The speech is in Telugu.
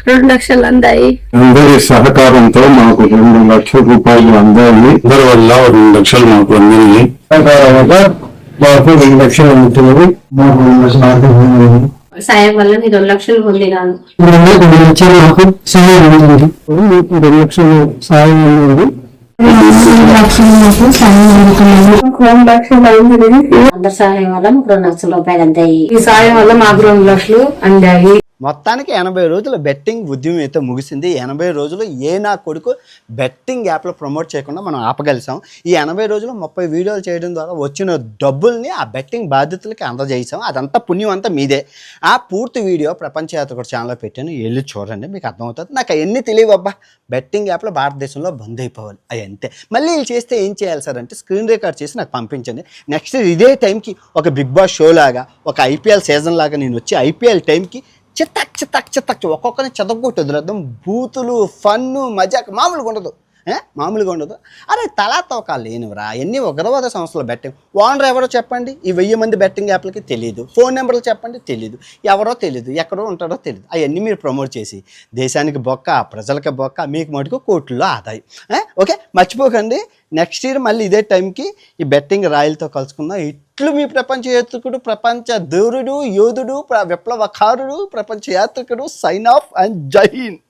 2 లక్షలు అందాయి. అందరి సహకారంతో మాకు 2 లక్షల రూపాయలు అందాయి. అందరి వల్ల 2 లక్షలు మాకు అందింది. మాకు 2 లక్షలు అందుతున్నది. మాకు 2 లక్షలు ఆర్థిక సాయం వల్ల నీ 2 లక్షలు పొందినాను. 2 లక్షలు మాకు సహాయం అందింది. మీకు 2 లక్షలు సహాయం అందింది. 2 లక్షలు మాకు సాయం అందుతున్నాను. 2 లక్షలు అందింది. అందరి సహాయం వల్ల మాకు 2 లక్షల రూపాయలు అందాయి. ఈ సాయం వల్ల మాకు 2 లక్షలు అందాయి. మొత్తానికి 80 రోజుల బెట్టింగ్ ఉద్యమం అయితే ముగిసింది. 80 రోజులు ఏ నా కొడుకు బెట్టింగ్ యాప్లో ప్రమోట్ చేయకుండా మనం ఆపగలిసాం. ఈ 80 రోజులు 30 వీడియోలు చేయడం ద్వారా వచ్చిన డబ్బుల్ని ఆ బెట్టింగ్ బాధ్యతలకి అందజేసాం. అదంతా పుణ్యం అంతా మీదే. ఆ పూర్తి వీడియో ప్రపంచ యాత్రికుడు ఛానల్లో పెట్టాను, వెళ్ళి చూడండి, మీకు అర్థమవుతుంది. నాకు అవన్నీ తెలియవు అబ్బా. బెట్టింగ్ యాప్లో భారతదేశంలో బంద్ అయిపోవాలి, అవి అంతే. మళ్ళీ వీళ్ళు చేస్తే ఏం చేయాలి సార్ అంటే స్క్రీన్ రికార్డ్ చేసి నాకు పంపించండి. నెక్స్ట్ ఇదే టైంకి ఒక బిగ్ బాస్ షో లాగా, ఒక ఐపీఎల్ సీజన్ లాగా నేను వచ్చి ఐపీఎల్ టైంకి చిత్తక్ ఒక్కొక్కరిని చదవకొట్టి వదిలేద్దాం. బూతులు, ఫన్ను, మజాక్ మామూలుగా ఉండదు, మామూలుగా ఉండదు. అరే తలా తోకాలు లేనివరా, ఎన్ని ఉగ్రవాద సంస్థలు బెట్టింగ్. ఓనర్ ఎవరో చెప్పండి, ఈ 1000 మంది బెట్టింగ్ యాప్లకి తెలియదు. ఫోన్ నెంబర్లు చెప్పండి, తెలియదు. ఎవరో తెలియదు, ఎక్కడో ఉంటారో తెలియదు. అవన్నీ మీరు ప్రమోట్ చేసి దేశానికి బొక్క, ప్రజలకి బొక్క, మీకు మటుకు కోట్లలో ఆదాయం. ఓకే, మర్చిపోకండి. నెక్స్ట్ ఇయర్ మళ్ళీ ఇదే టైంకి ఈ బెట్టింగ్ రాయలతో కలుసుకుందాం. ఇట్లు మీ ప్రపంచ యాత్రికుడు, ప్రపంచ ధూరుడు, యోధుడు, విప్లవకారుడు, ప్రపంచ యాత్రికుడు. సైన్ ఆఫ్ అండ్ జై హింద్.